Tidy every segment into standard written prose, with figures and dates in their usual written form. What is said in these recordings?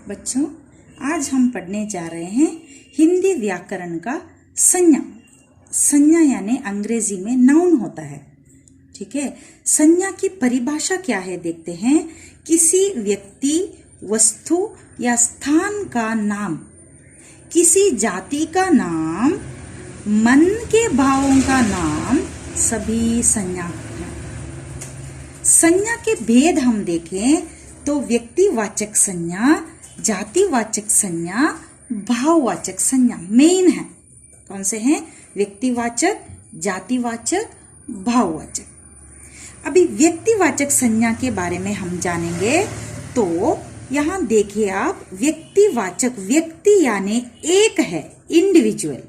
बच्चों, आज हम पढ़ने जा रहे हैं हिंदी व्याकरण का संज्ञा। संज्ञा यानी अंग्रेजी में नाउन होता है। ठीक है, संज्ञा की परिभाषा क्या है देखते हैं। किसी व्यक्ति, वस्तु या स्थान का नाम, किसी जाति का नाम, मन के भावों का नाम, सभी संज्ञा है। संज्ञा के भेद हम देखें तो व्यक्तिवाचक संज्ञा, जातिवाचक संज्ञा, भाववाचक संज्ञा मेन है। कौन से हैं? व्यक्तिवाचक, जातिवाचक, भाववाचक। अभी व्यक्तिवाचक संज्ञा के बारे में हम जानेंगे। तो यहां देखिए आप, व्यक्तिवाचक, व्यक्ति यानी एक है, इंडिविजुअल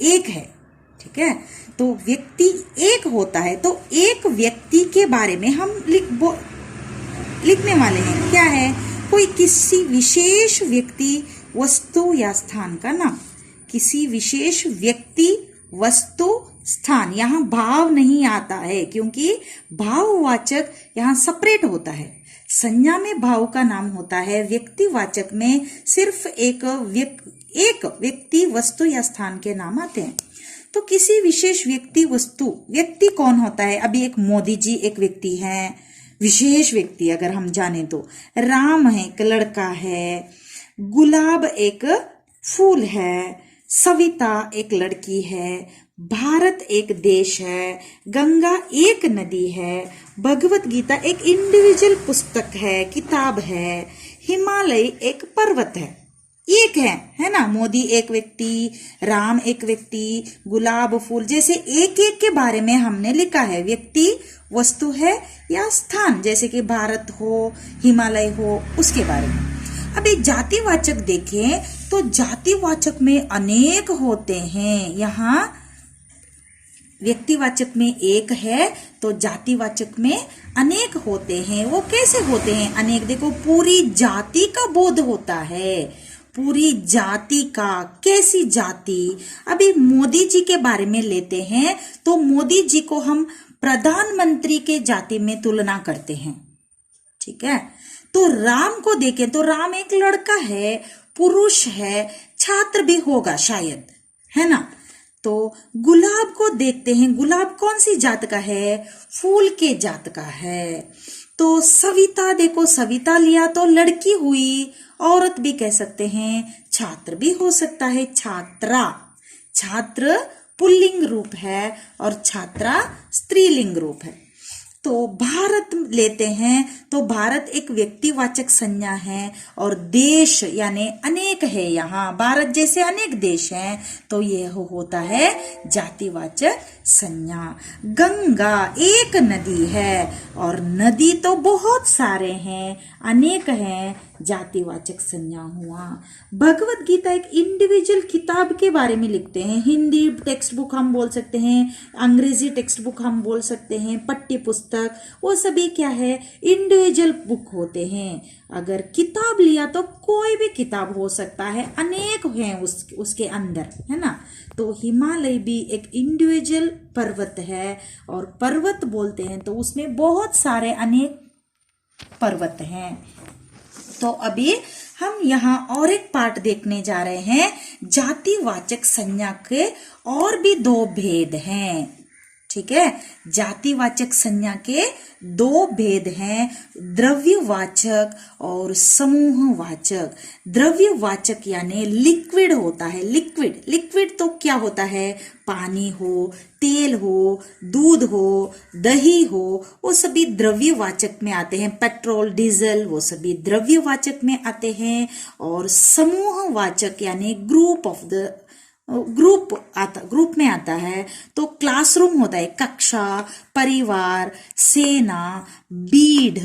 एक है। ठीक है, तो व्यक्ति एक होता है, तो एक व्यक्ति के बारे में हम लिखने वाले हैं। क्या है? कोई किसी विशेष व्यक्ति, वस्तु या स्थान का नाम। किसी विशेष व्यक्ति, वस्तु, स्थान। यहाँ भाव नहीं आता है क्योंकि भाववाचक यहाँ सेपरेट होता है। संज्ञा में भाव का नाम होता है, व्यक्तिवाचक में सिर्फ एक व्यक्ति, वस्तु या स्थान के नाम आते हैं। तो किसी विशेष व्यक्ति, वस्तु, व्यक्ति कौन होता है? अभी एक मोदी जी एक व्यक्ति है, विशेष व्यक्ति अगर हम जाने तो। राम है, एक लड़का है। गुलाब एक फूल है। सविता एक लड़की है। भारत एक देश है। गंगा एक नदी है। भगवत गीता एक इंडिविजुअल पुस्तक है, किताब है। हिमालय एक पर्वत है। एक है ना? मोदी एक व्यक्ति, राम एक व्यक्ति, गुलाब फूल, जैसे एक एक के बारे में हमने लिखा है। व्यक्ति, वस्तु है या स्थान, जैसे कि भारत हो, हिमालय हो, उसके बारे में। अब एक जातिवाचक देखें तो जातिवाचक में अनेक होते हैं। यहाँ व्यक्तिवाचक में एक है तो जातिवाचक में अनेक होते हैं। वो कैसे होते हैं अनेक? देखो, पूरी जाति का बोध होता है। पूरी जाति का, कैसी जाति? अभी मोदी जी के बारे में लेते हैं तो मोदी जी को हम प्रधानमंत्री के जाति में तुलना करते हैं। ठीक है, तो राम को देखें तो राम एक लड़का है, पुरुष है, छात्र भी होगा शायद, है ना? तो गुलाब को देखते हैं, गुलाब कौन सी जात का है? फूल के जात का है। तो सविता देखो, सविता लिया तो लड़की हुई, औरत भी कह सकते हैं, छात्र भी हो सकता है, छात्रा। छात्र पुल्लिंग रूप है और छात्रा स्त्रीलिंग रूप है। तो भारत लेते हैं तो भारत एक व्यक्तिवाचक संज्ञा है और देश यानी अनेक है। यहाँ भारत जैसे अनेक देश हैं तो यह होता है जातिवाचक संज्ञा। गंगा एक नदी है और नदी तो बहुत सारे हैं, अनेक हैं, जातिवाचक संज्ञा हुआ। भगवत गीता एक इंडिविजुअल किताब के बारे में लिखते हैं। हिंदी टेक्स्ट बुक हम बोल सकते हैं, अंग्रेजी टेक्स्ट बुक हम बोल सकते हैं, पाठ्य पुस्तक, वो सभी क्या है? इंडिविजुअल बुक होते हैं। अगर किताब लिया तो कोई भी किताब हो सकता है, अनेक हैं उसके अंदर, है ना? तो हिमालय भी एक इंडिविजुअल पर्वत है और पर्वत बोलते हैं तो उसमें बहुत सारे अनेक पर्वत हैं। तो अभी हम यहाँ और एक पार्ट देखने जा रहे हैं। जातिवाचक संज्ञा के और भी दो भेद हैं। ठीक है, जातिवाचक संज्ञा के दो भेद हैं, द्रव्यवाचक और समूहवाचक। द्रव्यवाचक यानी लिक्विड होता है। लिक्विड तो क्या होता है? पानी हो, तेल हो, दूध हो, दही हो, वो सभी द्रव्यवाचक में आते हैं। पेट्रोल, डीजल, वो सभी द्रव्यवाचक में आते हैं। और समूहवाचक यानी ग्रुप में आता है। तो क्लासरूम होता है, कक्षा, परिवार, सेना, भीड़,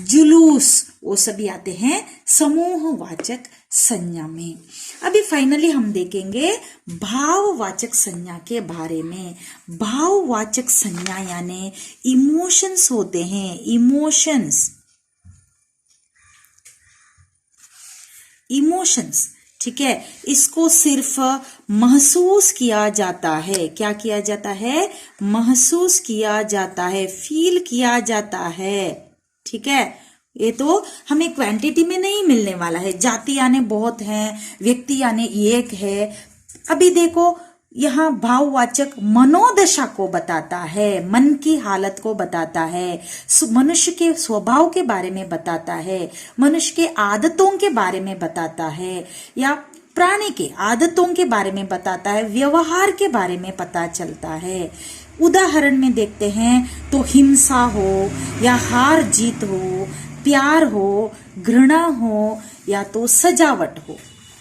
जुलूस, वो सभी आते हैं समूहवाचक संज्ञा में। अभी फाइनली हम देखेंगे भाववाचक संज्ञा के बारे में। भाववाचक संज्ञा यानी इमोशंस होते हैं। इमोशंस, ठीक है, इसको सिर्फ महसूस किया जाता है। क्या किया जाता है? महसूस किया जाता है, फील किया जाता है। ठीक है, ये तो हमें क्वांटिटी में नहीं मिलने वाला है। जाति यानी बहुत है, व्यक्ति यानी एक है। अभी देखो यहाँ भाववाचक मनोदशा को बताता है, मन की हालत को बताता है, मनुष्य के स्वभाव के बारे में बताता है, मनुष्य के आदतों के बारे में बताता है, या प्राणी के आदतों के बारे में बताता है, व्यवहार के बारे में पता चलता है। उदाहरण में देखते हैं तो हिंसा हो या हार जीत हो, प्यार हो, घृणा हो, या तो सजावट हो।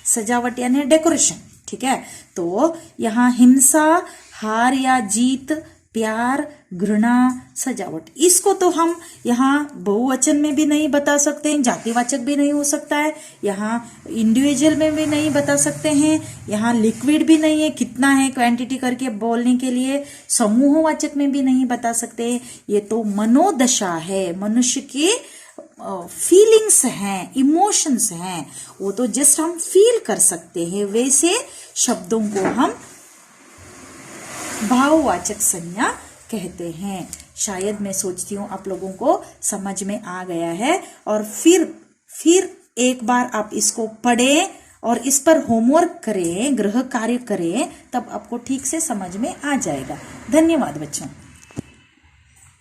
सजावट यानी डेकोरेशन, ठीक है। तो यहाँ हिंसा, हार या जीत, प्यार, घृणा, सजावट, इसको तो हम यहाँ बहुवचन में भी नहीं बता सकते हैं, जातिवाचक भी नहीं हो सकता है, यहाँ इंडिविजुअल में भी नहीं बता सकते हैं, यहाँ लिक्विड भी नहीं है, कितना है क्वांटिटी करके बोलने के लिए, समूहवाचक में भी नहीं बता सकते। ये तो मनोदशा है, मनुष्य के फीलिंग्स हैं, इमोशंस हैं, वो तो जस्ट हम फील कर सकते हैं। वैसे शब्दों को हम भाववाचक संज्ञा कहते हैं। शायद मैं सोचती हूँ आप लोगों को समझ में आ गया है। और फिर एक बार आप इसको पढ़ें और इस पर होमवर्क करें, गृह कार्य करें, तब आपको ठीक से समझ में आ जाएगा। धन्यवाद बच्चों।